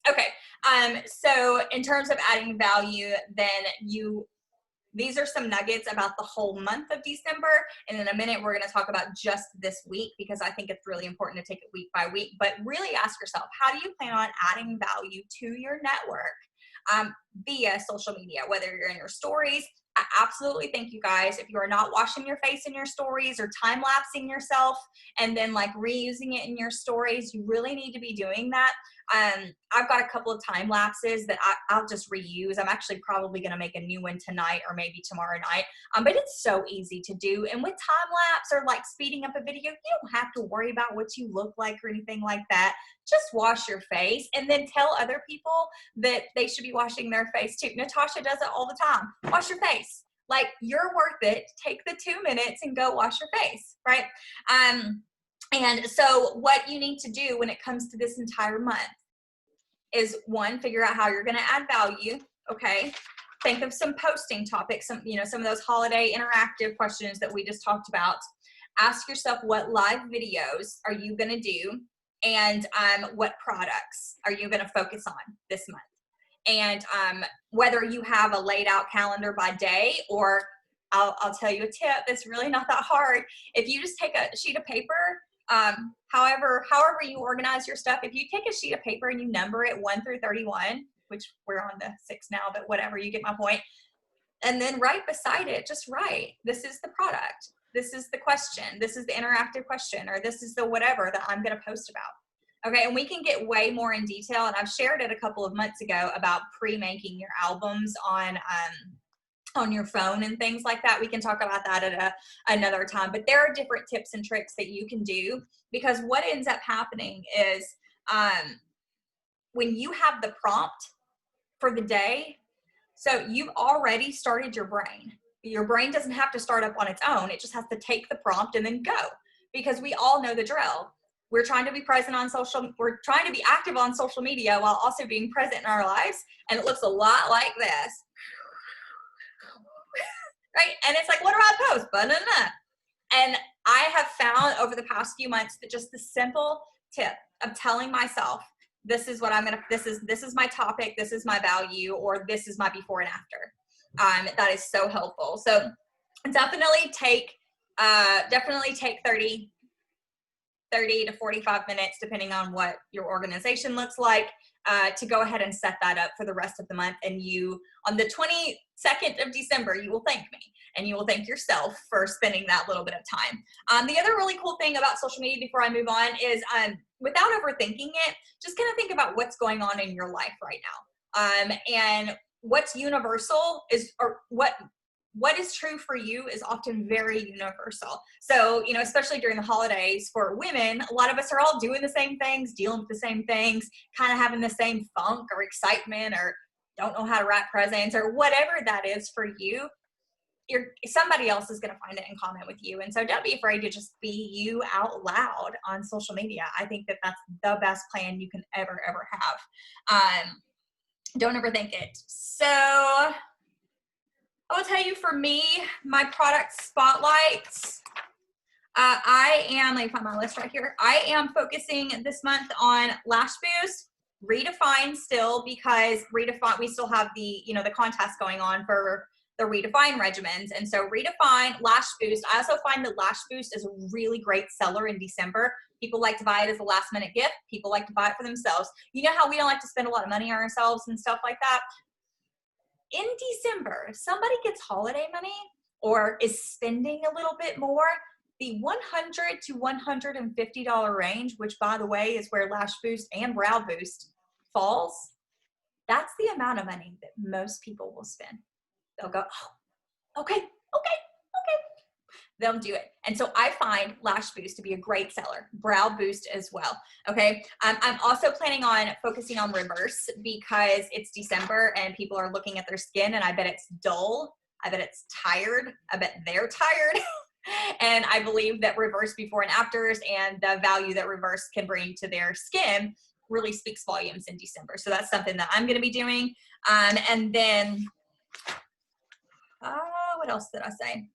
Okay. So in terms of adding value, then these are some nuggets about the whole month of December. And in a minute, we're going to talk about just this week, because I think it's really important to take it week by week. But really ask yourself, how do you plan on adding value to your network via social media, whether you're in your stories? I absolutely think, you guys, if you are not washing your face in your stories or time lapsing yourself and then like reusing it in your stories, you really need to be doing that. I've got a couple of time lapses that I'll just reuse. I'm actually probably going to make a new one tonight or maybe tomorrow night. But it's so easy to do. And with time lapse or like speeding up a video, you don't have to worry about what you look like or anything like that. Just wash your face and then tell other people that they should be washing their face too. Natasha does it all the time. Wash your face. Like, you're worth it. Take the 2 minutes and go wash your face, right? And so what you need to do when it comes to this entire month is, one, figure out how you're going to add value. Okay. Think of some posting topics, some of those holiday interactive questions that we just talked about. Ask yourself, what live videos are you going to do? And what products are you going to focus on this month? And whether you have a laid out calendar by day, or I'll tell you a tip that's really not that hard. If you just take a sheet of paper, however you organize your stuff, if you take a sheet of paper and you number it 1 through 31, which we're on the 6 now, but whatever, you get my point. And then right beside it, just write, this is the product, this is the question, this is the interactive question, or this is the whatever that I'm going to post about. Okay, and we can get way more in detail, and I've shared it a couple of months ago about pre-making your albums on your phone and things like that. We can talk about that at another time, but there are different tips and tricks that you can do, because what ends up happening is when you have the prompt for the day, so you've already started your brain. Your brain doesn't have to start up on its own. It just has to take the prompt and then go, because we all know the drill. We're trying to be present on we're trying to be active on social media while also being present in our lives. And it looks a lot like this. Right? And it's like, what do I post? Banana. And I have found over the past few months that just the simple tip of telling myself, this is what this is my topic, this is my value, or this is my before and after. That is so helpful. So definitely take 30 to 45 minutes, depending on what your organization looks like, to go ahead and set that up for the rest of the month. And you, on the 22nd of December, you will thank me, and you will thank yourself for spending that little bit of time. The other really cool thing about social media, before I move on, is without overthinking it, just kind of think about what's going on in your life right now. And what's universal is, or what is true for you is often very universal. So, especially during the holidays for women, a lot of us are all doing the same things, dealing with the same things, kind of having the same funk or excitement, or don't know how to wrap presents, or whatever that is for you. Somebody else is going to find it and comment with you. And so don't be afraid to just be you out loud on social media. I think that that's the best plan you can ever have. Don't overthink it. So I will tell you, for me, my product spotlights, let me find my list right here. I am focusing this month on Lash Boost, Redefine still, because Redefine, we still have the contest going on for the Redefine regimens. And so Redefine, Lash Boost. I also find that Lash Boost is a really great seller in December. People like to buy it as a last minute gift. People like to buy it for themselves. You know how we don't like to spend a lot of money on ourselves and stuff like that? In December, if somebody gets holiday money or is spending a little bit more, the $100 to $150 range, which by the way is where Lash Boost and Brow Boost falls, that's the amount of money that most people will spend. They'll go, oh, okay. They'll do it. And so I find Lash Boost to be a great seller, Brow Boost as well. Okay. I'm also planning on focusing on Reverse, because it's December and people are looking at their skin, and I bet it's dull. I bet it's tired. I bet they're tired. And I believe that Reverse before and afters and the value that Reverse can bring to their skin really speaks volumes in December. So that's something that I'm going to be doing. And then, what else did I say?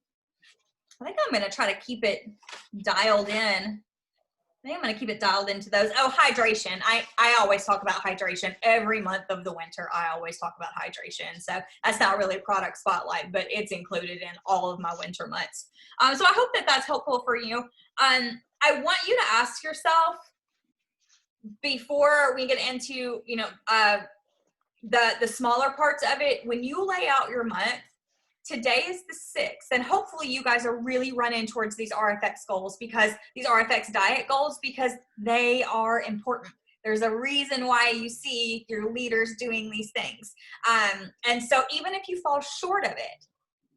I think I'm going to try to keep it dialed in think I'm going to keep it dialed into those. Oh, hydration. I always talk about hydration every month of the winter. I always talk about hydration. So that's not really a product spotlight, but it's included in all of my winter months. So I hope that that's helpful for you. I want you to ask yourself before we get into, the smaller parts of it, when you lay out your month, today is the 6th, and hopefully you guys are really running towards these RFX goals, because these RFX diet goals, because they are important. There's a reason why you see your leaders doing these things. And so even if you fall short of it,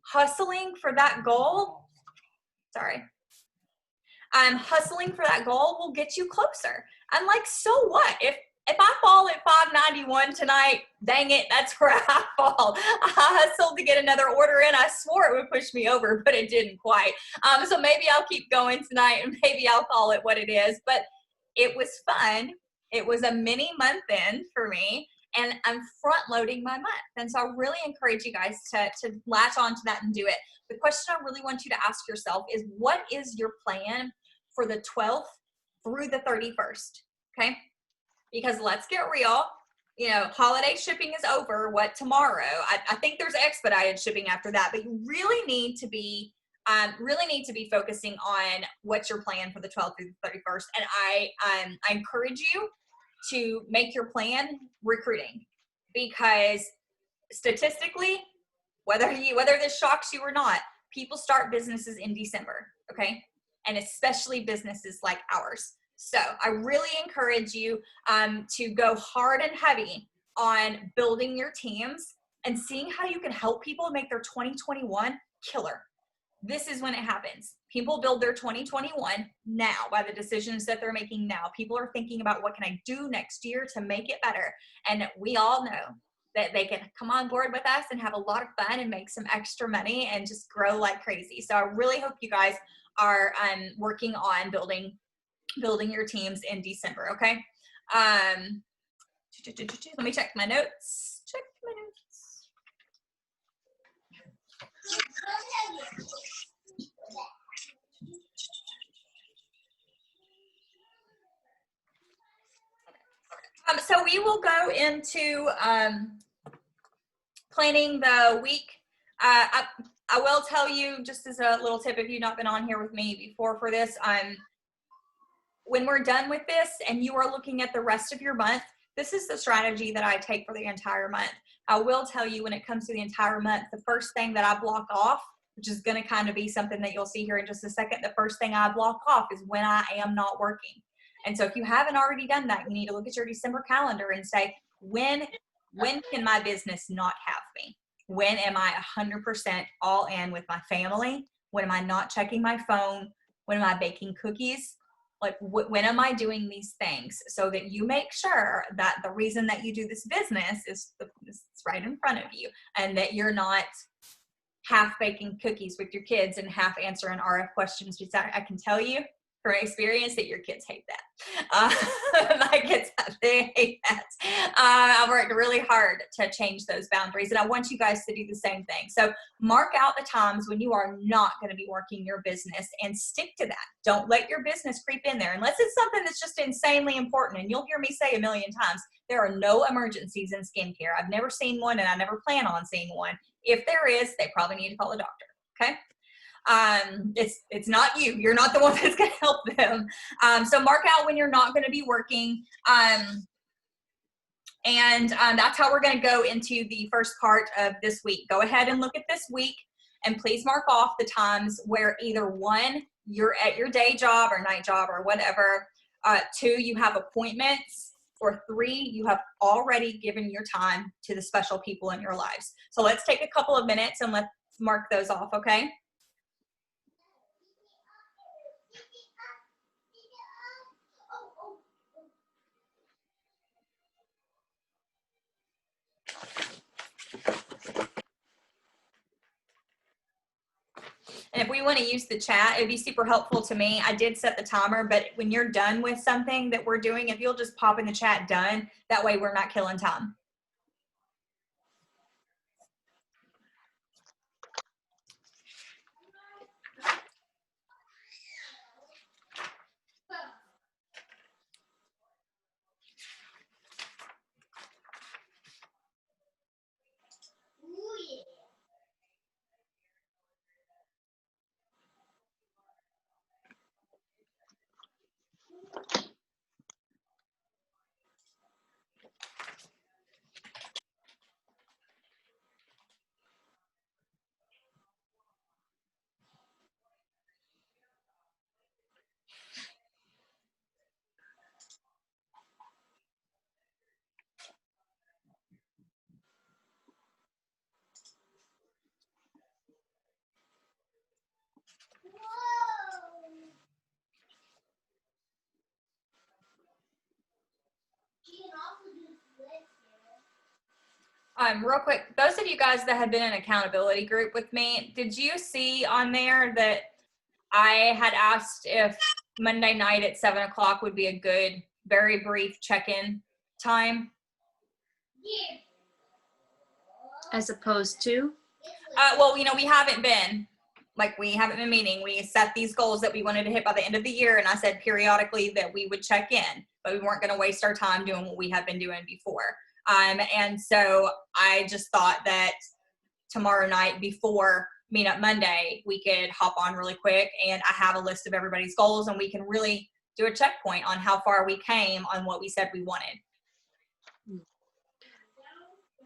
hustling for that goal, hustling for that goal will get you closer. And like, so what? If I fall at 591 tonight, dang it, that's where I fall. I hustled to get another order in. I swore it would push me over, but it didn't quite. So maybe I'll keep going tonight, and maybe I'll call it what it is. But it was fun. It was a mini month end for me, and I'm front loading my month. And so I really encourage you guys to latch onto that and do it. The question I really want you to ask yourself is, what is your plan for the 12th through the 31st? Okay. Because let's get real, holiday shipping is over. What, tomorrow? I think there's expedited shipping after that, but you really need to be focusing on what's your plan for the 12th through the 31st. And I encourage you to make your plan recruiting, because statistically, whether this shocks you or not, people start businesses in December, okay? And especially businesses like ours. So I really encourage you to go hard and heavy on building your teams and seeing how you can help people make their 2021 killer. This is when it happens. People build their 2021 now by the decisions that they're making now. People are thinking about, what can I do next year to make it better? And we all know that they can come on board with us and have a lot of fun and make some extra money and just grow like crazy. So I really hope you guys are working on building your teams in December, okay? Let me check my notes. So we will go into planning the week. I will tell you, just as a little tip, if you've not been on here with me before for this, when we're done with this and you are looking at the rest of your month, this is the strategy that I take for the entire month. I will tell you, when it comes to the entire month, the first thing that I block off, which is going to kind of be something that you'll see here in just a second, the first thing I block off is when I am not working. And so if you haven't already done that, you need to look at your December calendar and say, when can my business not have me? When am I 100% all in with my family? When am I not checking my phone? When am I baking cookies? Like, when am I doing these things, so that you make sure that the reason that you do this business is right in front of you, and that you're not half baking cookies with your kids and half answering RF questions. I can tell you from experience that your kids hate that. My kids, they hate that. I've worked really hard to change those boundaries, and I want you guys to do the same thing. So mark out the times when you are not going to be working your business and stick to that. Don't let your business creep in there unless it's something that's just insanely important. And you'll hear me say a million times, there are no emergencies in skincare. I've never seen one, and I never plan on seeing one. If there is, they probably need to call a doctor. Okay. It's not you. You're not the one that's going to help them. So mark out when you're not going to be working. And that's how we're going to go into the first part of this week. Go ahead and look at this week, and please mark off the times where either 1, you're at your day job or night job or whatever. 2, you have appointments. Or 3, you have already given your time to the special people in your lives. So let's take a couple of minutes and let's mark those off, okay? And if we want to use the chat, it'd be super helpful to me. I did set the timer, but when you're done with something that we're doing, if you'll just pop in the chat done, that way we're not killing time. Real quick, those of you guys that have been in accountability group with me, did you see on there that I had asked if Monday night at 7:00 would be a good, very brief check-in time? As opposed to? Well, we haven't been meeting. We set these goals that we wanted to hit by the end of the year, and I said periodically that we would check in, but we weren't going to waste our time doing what we have been doing before. And so I just thought that tomorrow night before Meetup Monday, we could hop on really quick, and I have a list of everybody's goals, and we can really do a checkpoint on how far we came on what we said we wanted.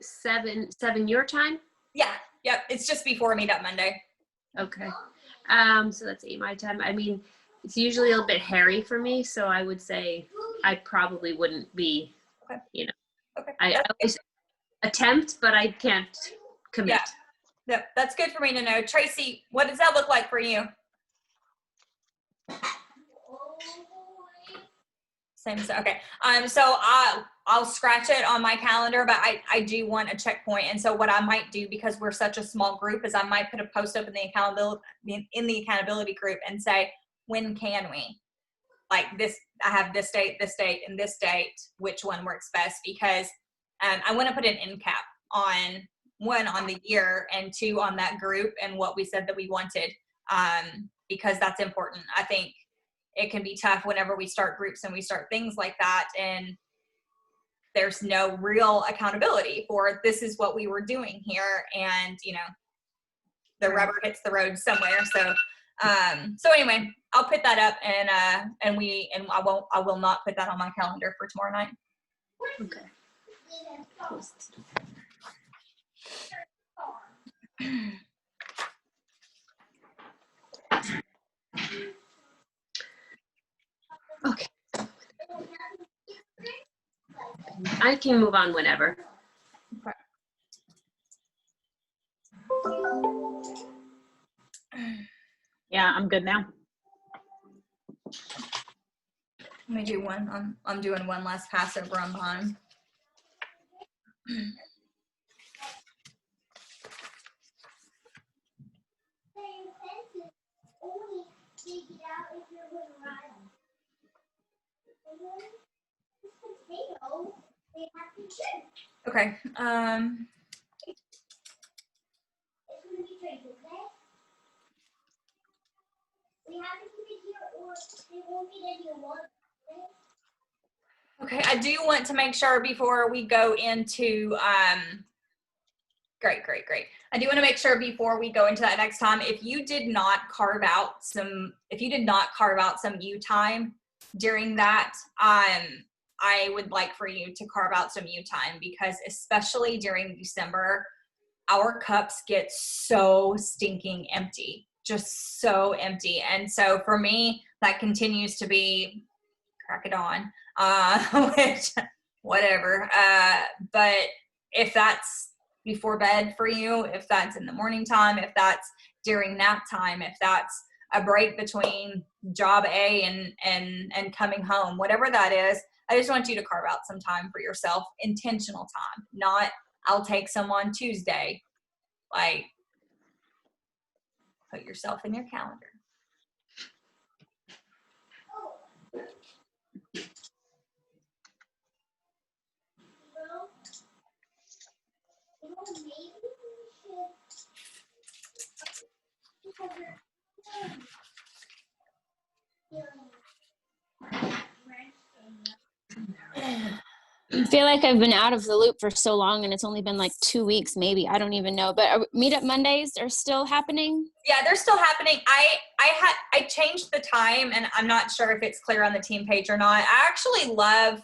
7 your time? Yeah. Yep. It's just before Meetup Monday. Okay. So that's 8 my time. I mean, it's usually a little bit hairy for me, so I would say I probably wouldn't be, Okay. Okay. I always attempt, but I can't commit. Yeah. Yep. That's good for me to know. Tracy, what does that look like for you? Same. Okay. So I'll scratch it on my calendar, but I do want a checkpoint. And so what I might do, because we're such a small group, is I might put a post up in the accountability group and say, when can we? Like this, I have this date, and this date, which one works best? Because I want to put an end cap on, 1, on the year, and 2, on that group and what we said that we wanted, because that's important. I think it can be tough whenever we start groups and we start things like that, and there's no real accountability for this is what we were doing here, and the rubber hits the road somewhere. So anyway, I'll put that up, and I will not put that on my calendar for tomorrow night. Okay. Okay. I can move on whenever. Okay. Yeah, I'm good now. Let me do one. I'm doing one last pass over on mine. Okay. Okay, I do want to make sure before we go into great. I do want to make sure before we go into that next time, if you did not carve out some you time during that, I would like for you to carve out some you time, because especially during December, our cups get so stinking empty, just so empty. And so for me, that continues to be crack it on, which whatever. But if that's before bed for you, if that's in the morning time, if that's during nap time, if that's a break between job A and coming home, whatever that is, I just want you to carve out some time for yourself, intentional time, not I'll take some on Tuesday. Like, put yourself in your calendar. I feel like I've been out of the loop for so long, and it's only been like 2 weeks, maybe. I don't even know. But Meetup Mondays are still happening? Yeah, they're still happening. I changed the time, and I'm not sure if it's clear on the team page or not. I actually love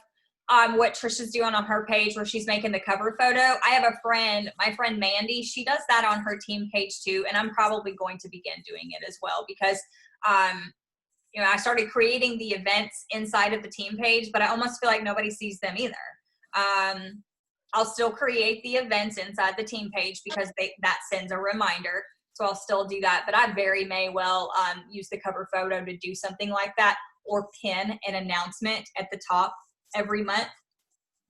what Trisha's doing on her page, where she's making the cover photo. I have a friend, my friend Mandy, she does that on her team page too, and I'm probably going to begin doing it as well, because I started creating the events inside of the team page, but I almost feel like nobody sees them either. I'll still create the events inside the team page, because that sends a reminder. So I'll still do that, but I very may well use the cover photo to do something like that, or pin an announcement at the top every month.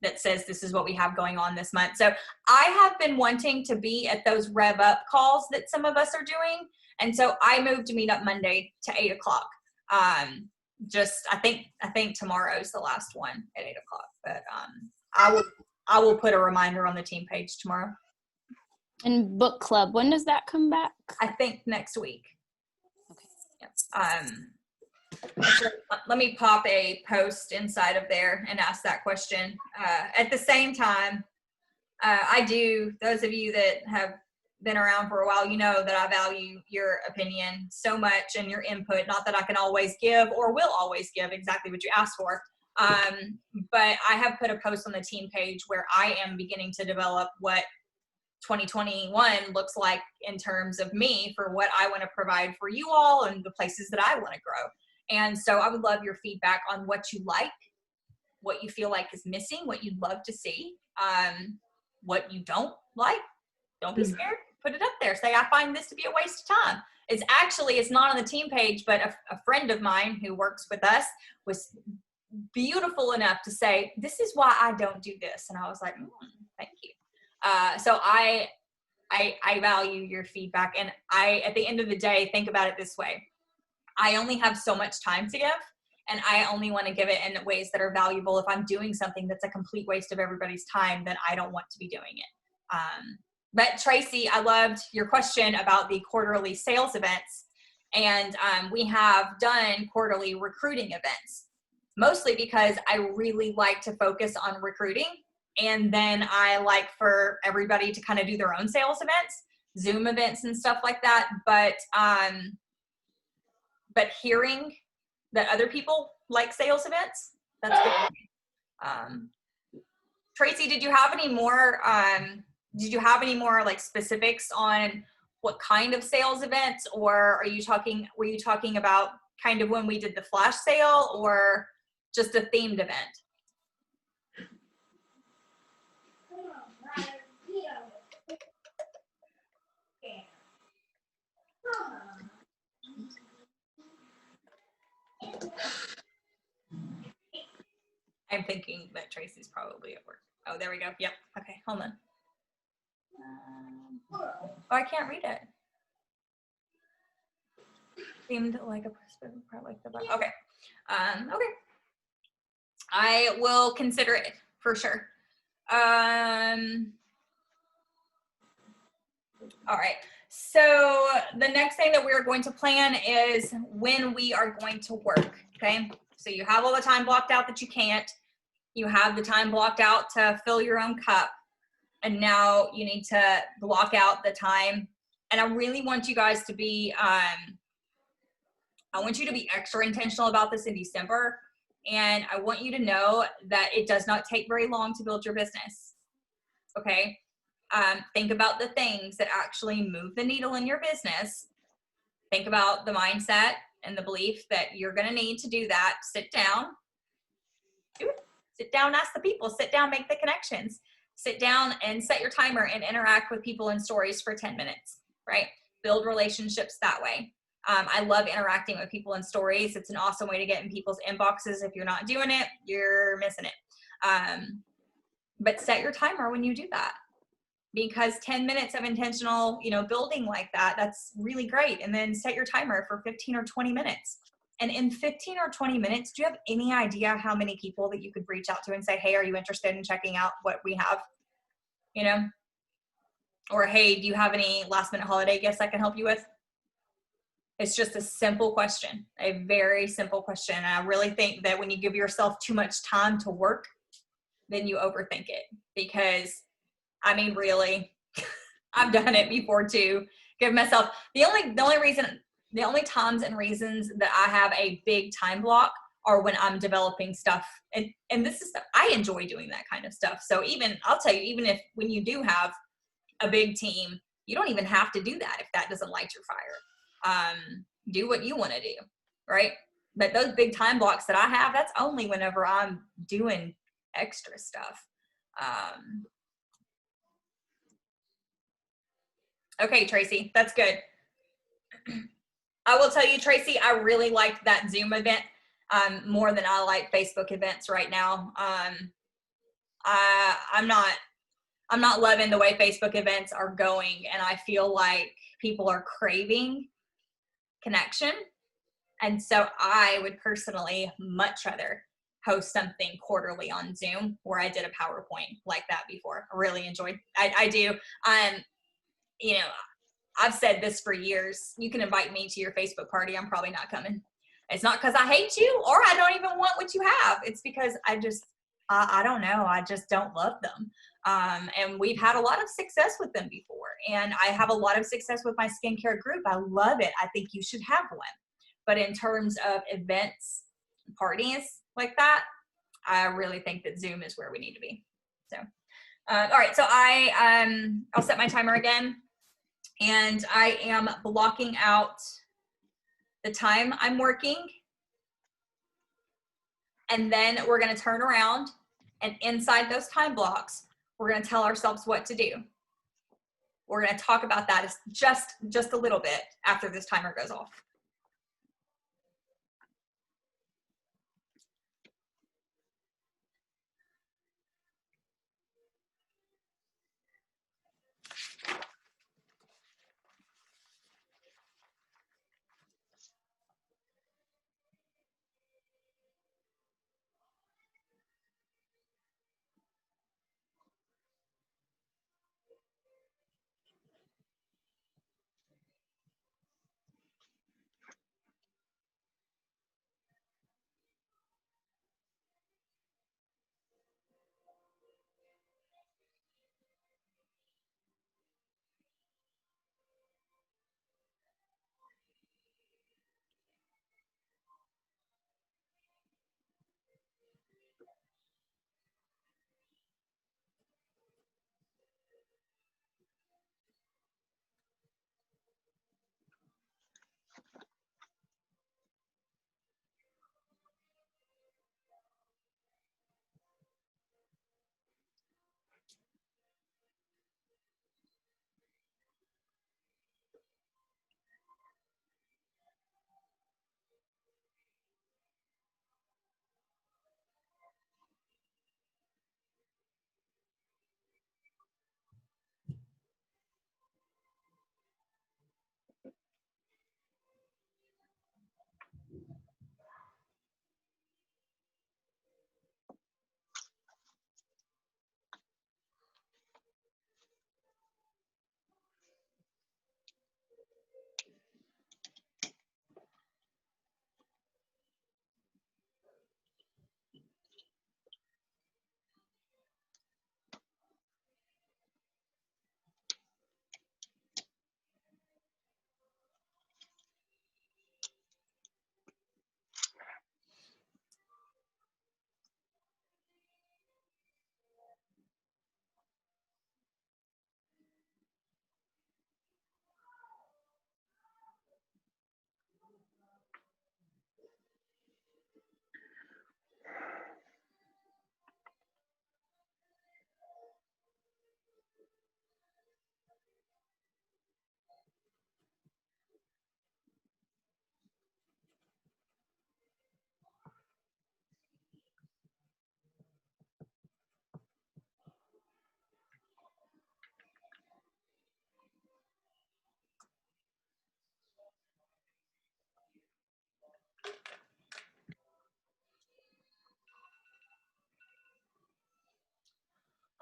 that says this is what we have going on this month. So I have been wanting to be at those rev up calls that some of us are doing. And so I moved to meet up Monday to 8 o'clock. I think tomorrow's the last one at 8 o'clock, but I will put a reminder on the team page tomorrow. And book club, when does that come back? I think next week. Okay. Yep. So let me pop a post inside of there and ask that question. At the same time, those of you that have been around for a while, you know that I value your opinion so much and your input. Not that I can always give or will always give exactly what you asked for. But I have put a post on the team page where I am beginning to develop what 2021 looks like in terms of me for what I want to provide for you all and the places that I want to grow. And so I would love your feedback on what you like, what you feel like is missing, what you'd love to see, what you don't like. Don't be scared. Put it up there. Say, I find this to be a waste of time. It's not on the team page, but a friend of mine who works with us was beautiful enough to say, this is why I don't do this. And I was like, thank you. So I value your feedback. And at the end of the day, think about it this way. I only have so much time to give, and I only want to give it in ways that are valuable. If I'm doing something that's a complete waste of everybody's time, then I don't want to be doing it. But Tracy, I loved your question about the quarterly sales events. And we have done quarterly recruiting events, mostly because I really like to focus on recruiting. And then I like for everybody to kind of do their own sales events, Zoom events and stuff like that. But hearing that other people like sales events, that's good. Tracy, did you have any more like specifics on what kind of sales events, or were you talking about kind of when we did the flash sale, or just a themed event? I'm thinking that Tracy's probably at work. Oh, there we go. Yep. Okay, hold on. I can't read it. Seemed like a person, probably the button. Okay. Okay. I will consider it for sure. All right. So the next thing that we're going to plan is when we are going to work. Okay. So you have all the time blocked out that you can't. You have the time blocked out to fill your own cup. And now you need to block out the time. And I really want you guys to be, I want you to be extra intentional about this in December. And I want you to know that it does not take very long to build your business. Okay. Think about the things that actually move the needle in your business. Think about the mindset and the belief that you're going to need to do that. Sit down. Do it. Sit down, ask the people. Sit down, make the connections. Sit down and set your timer and interact with people in stories for 10 minutes, right? Build relationships that way. I love interacting with people in stories. It's an awesome way to get in people's inboxes. If you're not doing it, you're missing it. But set your timer when you do that, because 10 minutes of intentional, building like that, that's really great. And then set your timer for 15 or 20 minutes. And in 15 or 20 minutes, do you have any idea how many people that you could reach out to and say, hey, are you interested in checking out what we have? Or, hey, do you have any last minute holiday gifts I can help you with? It's just a simple question, a very simple question. And I really think that when you give yourself too much time to work, then you overthink it. Because, really, I've done it before too. Give myself, the only times and reasons that I have a big time block are when I'm developing stuff. And this is, I enjoy doing that kind of stuff. So I'll tell you, even when you do have a big team, you don't even have to do that if that doesn't light your fire. Do what you want to do, right? But those big time blocks that I have, that's only whenever I'm doing extra stuff. Okay, Tracy, that's good. I will tell you, Tracy, I really liked that Zoom event more than I like Facebook events right now. I'm not loving the way Facebook events are going, and I feel like people are craving connection. And so I would personally much rather host something quarterly on Zoom, where I did a PowerPoint like that before. I really enjoyed. I do. You know, I've said this for years. You can invite me to your Facebook party. I'm probably not coming. It's not because I hate you or I don't even want what you have. It's because I don't know. I just don't love them. And we've had a lot of success with them before. And I have a lot of success with my skincare group. I love it. I think you should have one. But in terms of events, parties like that, I really think that Zoom is where we need to be. So, all right. So I'll set my timer again. And I am blocking out the time I'm working. And then we're going to turn around, and inside those time blocks, we're going to tell ourselves what to do. We're going to talk about that just a little bit after this timer goes off.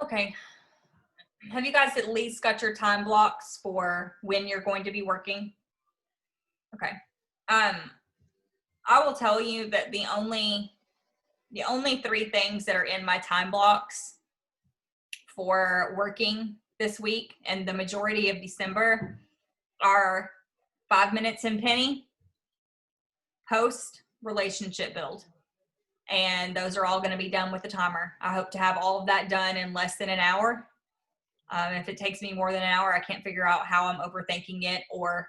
Okay. Have you guys at least got your time blocks for when you're going to be working? Okay. I will tell you that the only 3 things that are in my time blocks for working this week and the majority of December are 5 minutes in Penny, post, relationship build. And those are all going to be done with the timer. I hope to have all of that done in less than an hour. If it takes me more than an hour, I can't figure out how I'm overthinking it or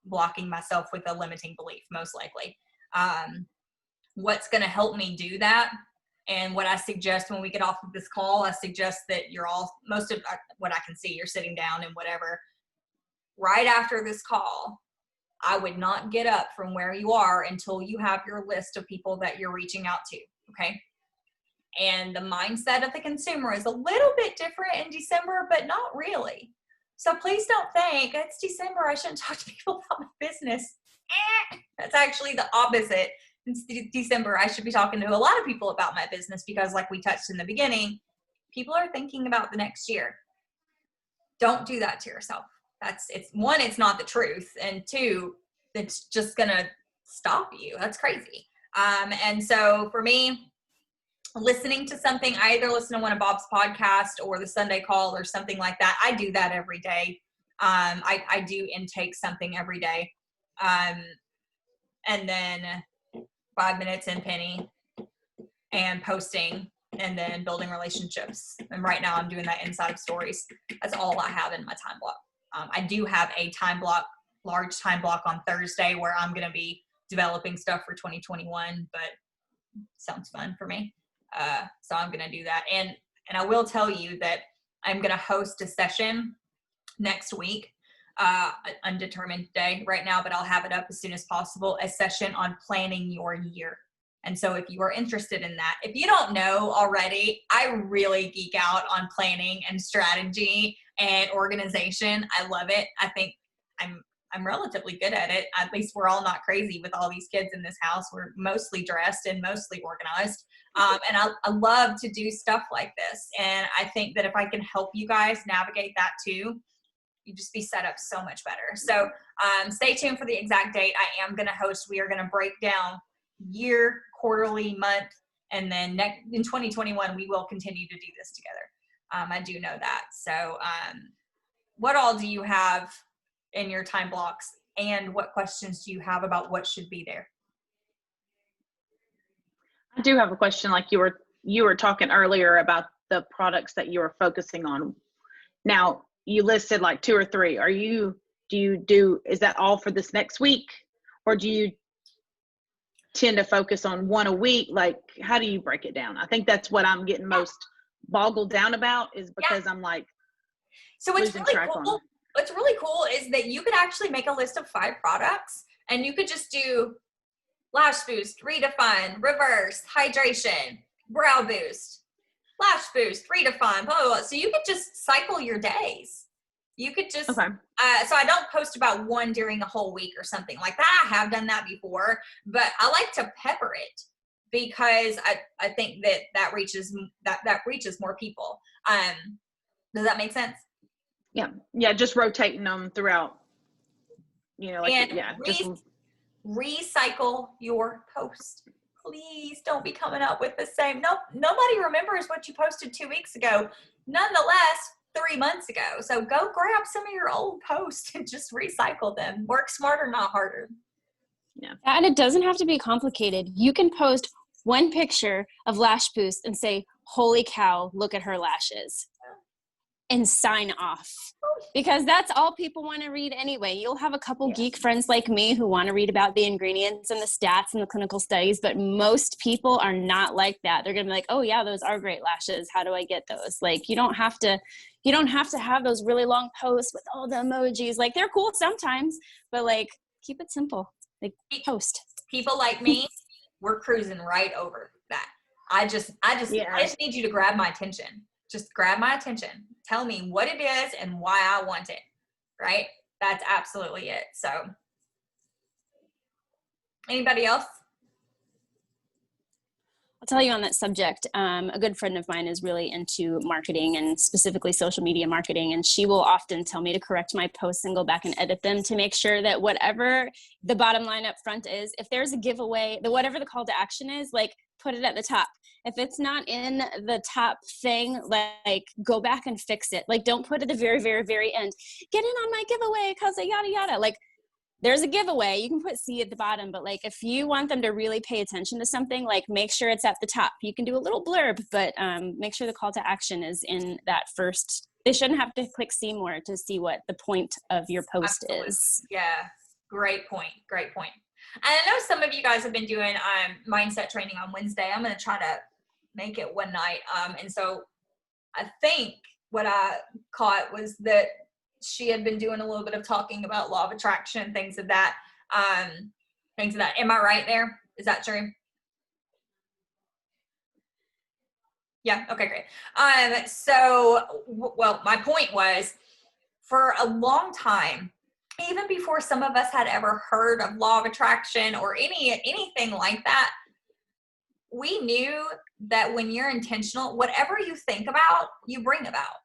blocking myself with a limiting belief, most likely. What's going to help me do that, and what I suggest when we get off of this call, I suggest that you're all, most of what I can see, you're sitting down and whatever. Right after this call, I would not get up from where you are until you have your list of people that you're reaching out to, okay? And the mindset of the consumer is a little bit different in December, but not really. So please don't think it's December, I shouldn't talk to people about my business. That's actually the opposite. It's December, I should be talking to a lot of people about my business because, like we touched in the beginning, people are thinking about the next year. Don't do that to yourself. One, it's not the truth, and two, it's just gonna stop you. That's crazy. And so for me, listening to something, I either listen to one of Bob's podcasts or the Sunday Call or something like that. I do that every day. I do intake something every day. And then 5 minutes in Penny and posting and then building relationships. And right now I'm doing that inside of stories. That's all I have in my time block. I do have a large time block on Thursday where I'm going to be developing stuff for 2021, but sounds fun for me. So I'm going to do that. And I will tell you that I'm going to host a session next week, undetermined day right now, but I'll have it up as soon as possible, a session on planning your year. And so if you are interested in that, if you don't know already, I really geek out on planning and strategy and organization. I love it. I think I'm relatively good at it. At least we're all not crazy with all these kids in this house. We're mostly dressed and mostly organized. And I love to do stuff like this. And I think that if I can help you guys navigate that too, you just be set up so much better. So stay tuned for the exact date. I am going to host. We are going to break down year, quarterly, month, and then in 2021, we will continue to do this together. I do know that. So what all do you have in your time blocks, and what questions do you have about what should be there? I do have a question. Like you were talking earlier about the products that you were focusing on. Now you listed like 2 or 3. Is that all for this next week, or do you tend to focus on 1 a week? Like, how do you break it down? I think that's what I'm getting most boggled down about, is because I'm like, so what's really cool is that you could actually make a list of 5 products, and you could just do lash boost, redefine, reverse, hydration, brow boost, lash boost, redefine, blah, blah, blah. So you could just cycle your days. You could just, okay. So I don't post about 1 during a whole week or something like that. I have done that before, but I like to pepper it because I think that reaches more people. Does that make sense? Yeah. Just rotating them throughout, recycle your post. Please don't be coming up with the same. Nobody remembers what you posted 2 weeks ago. Nonetheless, 3 months ago. So go grab some of your old posts and just recycle them. Work smarter, not harder. Yeah. And it doesn't have to be complicated. You can post 1 picture of Lash Boost and say, holy cow, look at her lashes, and sign off. Because that's all people want to read anyway. You'll have a couple geek friends like me who want to read about the ingredients and the stats and the clinical studies, but most people are not like that. They're going to be like, oh yeah, those are great lashes. How do I get those? Like, you don't have to have those really long posts with all the emojis. Like, they're cool sometimes, but like, keep it simple. Like, post. People like me, we're cruising right over that. I just need you to grab my attention. Just grab my attention. Tell me what it is and why I want it, right? That's absolutely it. So anybody else? I'll tell you on that subject, a good friend of mine is really into marketing and specifically social media marketing. And she will often tell me to correct my posts and go back and edit them to make sure that whatever the bottom line up front is, if there's a giveaway, whatever the call to action is, like, put it at the top. If it's not in the top thing, like, go back and fix it. Like, don't put it at the very, very, very end. Get in on my giveaway because of yada, yada. Like, there's a giveaway. You can put C at the bottom, but like, if you want them to really pay attention to something, like, make sure it's at the top. You can do a little blurb, but make sure the call to action is in that first. They shouldn't have to click see more to see what the point of your post Absolutely. is. Yeah. Great point. And I know some of you guys have been doing mindset training on Wednesday. I'm going to try to make it one night. And so I think what I caught was that she had been doing a little bit of talking about law of attraction, things of that. Am I right there? Is that true? Yeah. Okay, great. Well, my point was, for a long time, even before some of us had ever heard of law of attraction or anything like that, we knew that when you're intentional, whatever you think about, you bring about.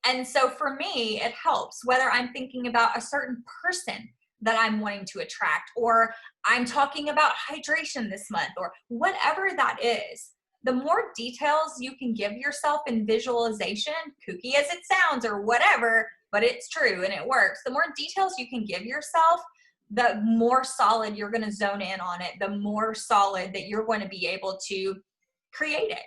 And so for me, it helps whether I'm thinking about a certain person that I'm wanting to attract, or I'm talking about hydration this month, or whatever that is. The more details you can give yourself in visualization, kooky as it sounds or whatever, but it's true and it works. The more details you can give yourself, the more solid you're going to zone in on it, the more solid that you're going to be able to create it.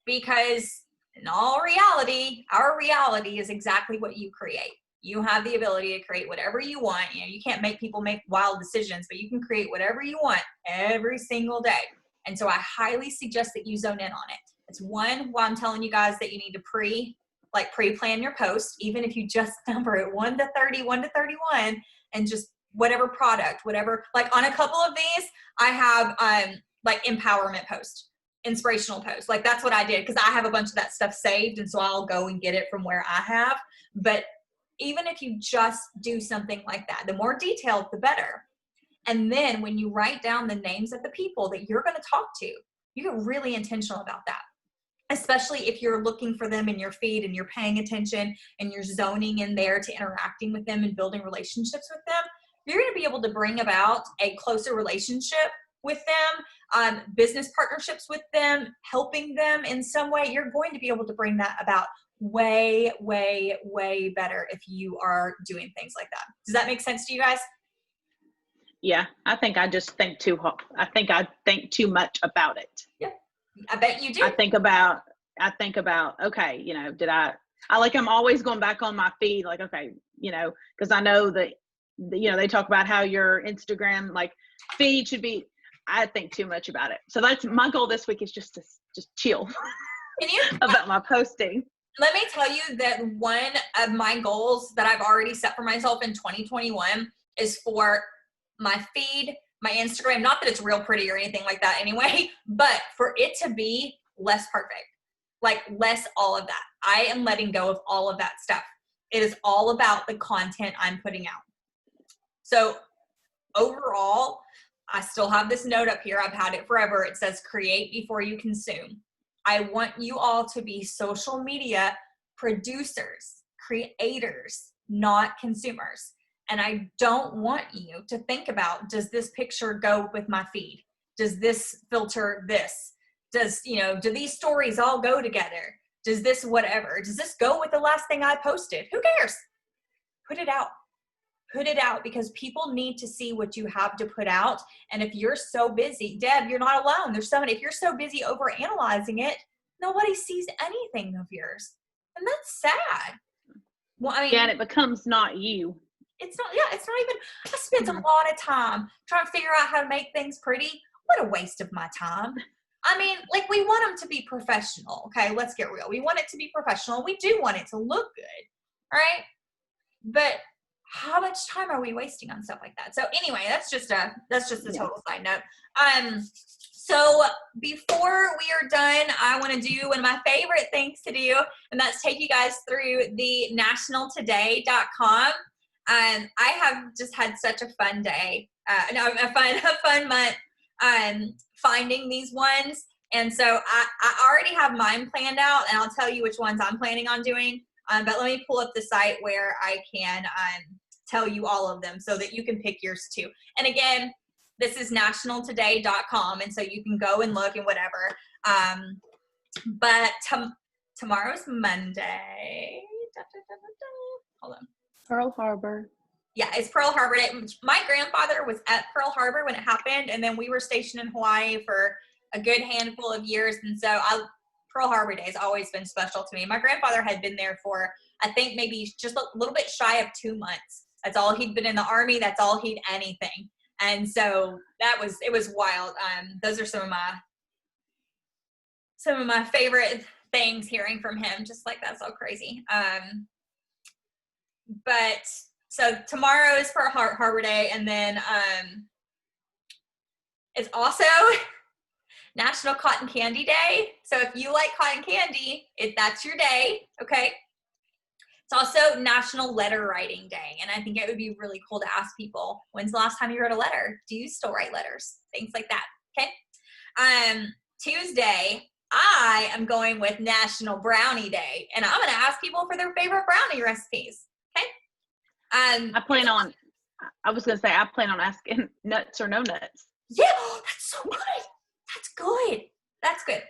Because in all reality, our reality is exactly what you create. You have the ability to create whatever you want. You know, you can't make people make wild decisions, but you can create whatever you want every single day. And so I highly suggest that you zone in on it. It's one, why I'm telling you guys that you need to pre-plan your post, even if you just number it 1 to 30, 1 to 31, and just whatever product, whatever, like on a couple of these, I have like empowerment post, inspirational post. Like that's what I did, because I have a bunch of that stuff saved, and so I'll go and get it from where I have. But even if you just do something like that, the more detailed, the better. And then when you write down the names of the people that you're going to talk to, you get really intentional about that. Especially if you're looking for them in your feed and you're paying attention and you're zoning in there to interacting with them and building relationships with them, you're going to be able to bring about a closer relationship with them, business partnerships with them, helping them in some way. You're going to be able to bring that about way, way, way better if you are doing things like that. Does that make sense to you guys? Yeah, I think I just think I think too much about it. Yeah, I bet you do. I think about, okay, you know, I'm always going back on my feed, like, okay, you know, because I know that, you know, they talk about how your Instagram like feed should be. I think too much about it. So that's my goal this week, is just to chill about my posting. Let me tell you that one of my goals that I've already set for myself in 2021 is for my feed, my Instagram, not that it's real pretty or anything like that anyway, but for it to be less perfect, like less all of that. I am letting go of all of that stuff. It is all about the content I'm putting out. So overall, I still have this note up here. I've had it forever. It says create before you consume. I want you all to be social media producers, creators, not consumers. And I don't want you to think about, does this picture go with my feed? Does this filter this? Do these stories all go together? Does this whatever? Does this go with the last thing I posted? Who cares? Put it out. Put it out, because people need to see what you have to put out. And if you're so busy, Deb, you're not alone. There's somebody, if you're so busy over analyzing it, nobody sees anything of yours. And that's sad. Well, I mean, yeah, and it becomes not you. It's not even, I spent a lot of time trying to figure out how to make things pretty. What a waste of my time. I mean, like, we want them to be professional. Okay, let's get real. We want it to be professional. We do want it to look good, right? But how much time are we wasting on stuff like that? So anyway, that's just a total side note. So before we are done, I want to do one of my favorite things to do, and that's take you guys through the nationaltoday.com. I have just had such a fun day, a fun month finding these ones. And so I already have mine planned out, and I'll tell you which ones I'm planning on doing. But let me pull up the site where I can tell you all of them so that you can pick yours too. And again, this is nationaltoday.com, and so you can go and look and whatever. But tomorrow's Monday. Hold on. Pearl Harbor. Yeah, it's Pearl Harbor Day. My grandfather was at Pearl Harbor when it happened, and then we were stationed in Hawaii for a good handful of years. And so Pearl Harbor Day has always been special to me. My grandfather had been there for, I think, maybe just a little bit shy of 2 months. That's all he'd been in the Army. That's all he'd anything. And so it was wild. Those are some of my favorite things, hearing from him. Just like, that's so crazy. But so tomorrow is Pearl Harbor Day, and then it's also National Cotton Candy Day. So if you like cotton candy, that's your day, okay? It's also National Letter Writing Day. And I think it would be really cool to ask people, when's the last time you wrote a letter? Do you still write letters? Things like that, okay? Tuesday, I am going with National Brownie Day. And I'm gonna ask people for their favorite brownie recipes, okay? I plan on asking nuts or no nuts. Yeah, that's so good. That's good. That's good.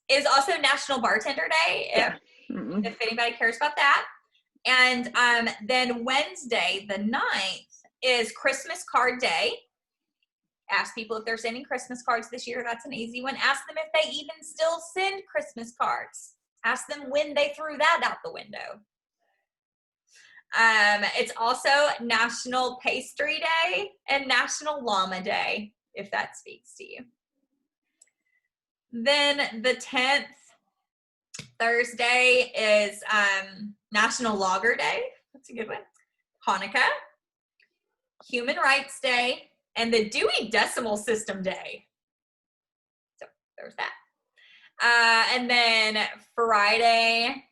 It is also National Bartender Day. Yeah. If anybody cares about that. And then Wednesday, the 9th, is Christmas Card Day. Ask people if they're sending Christmas cards this year. That's an easy one. Ask them if they even still send Christmas cards. Ask them when they threw that out the window. It's also National Pastry Day and National Llama Day, if that speaks to you. Then the 10th, Thursday, is National Logger Day. That's a good one. Hanukkah, Human Rights Day, and the Dewey Decimal System Day. So there's that. And then Friday,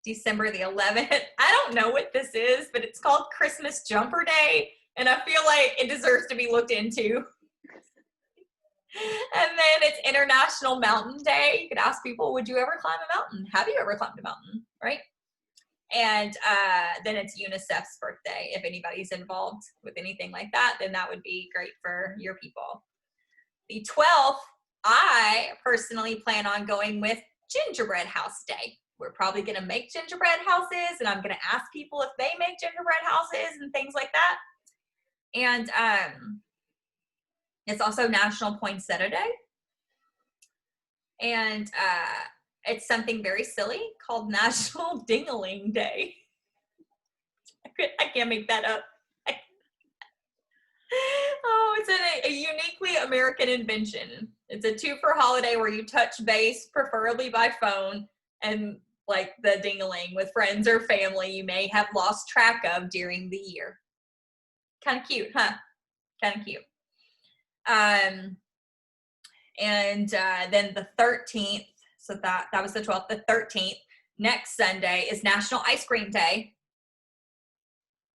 December the 11th. I don't know what this is, but it's called Christmas Jumper Day, and I feel like it deserves to be looked into. And then it's International Mountain Day. You could ask people, would you ever climb a mountain? Have you ever climbed a mountain, right? And then it's UNICEF's birthday. If anybody's involved with anything like that, then that would be great for your people. The 12th, I personally plan on going with Gingerbread House Day. We're probably going to make gingerbread houses, and I'm going to ask people if they make gingerbread houses and things like that. And it's also National Poinsettia Day. And it's something very silly called National Ding-a-ling Day. I can't make that up. Oh, it's a uniquely American invention. It's a 2-for holiday where you touch base, preferably by phone, and like the ding-a-ling with friends or family you may have lost track of during the year. Kind of cute, huh? Kind of cute. And then the 13th, so that was the 12th, the 13th, next Sunday is National Ice Cream Day.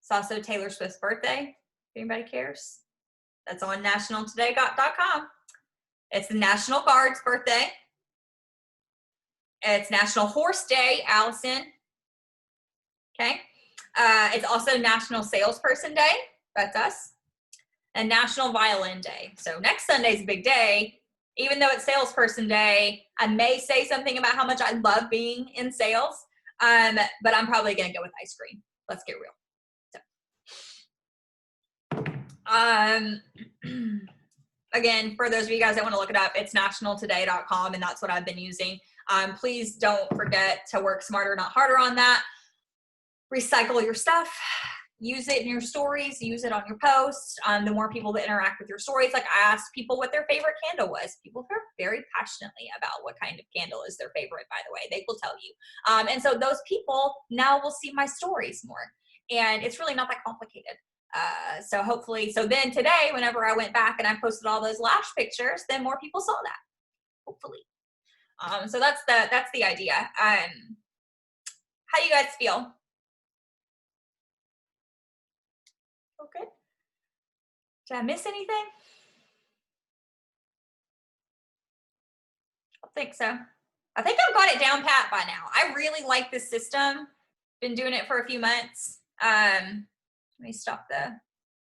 It's also Taylor Swift's birthday, if anybody cares. That's on nationaltoday.com. It's the National Guard's birthday. It's National Horse Day, Allison. Okay. It's also National Salesperson Day. That's us. And National Violin Day. So next Sunday's a big day. Even though it's Salesperson Day, I may say something about how much I love being in sales, but I'm probably going to go with ice cream. Let's get real. So, again, for those of you guys that want to look it up, it's nationaltoday.com, and that's what I've been using. Please don't forget to work smarter, not harder on that. Recycle your stuff. Use it in your stories. Use it on your posts. The more people that interact with your stories, like I asked people what their favorite candle was. People care very passionately about what kind of candle is their favorite, by the way. They will tell you. And so those people now will see my stories more. And it's really not that complicated. So hopefully, so then today, whenever I went back and I posted all those lash pictures, then more people saw that, hopefully. So that's the idea. How do you guys feel? Okay. Did I miss anything? I think so. I think I've got it down pat by now. I really like this system. Been doing it for a few months. Let me stop the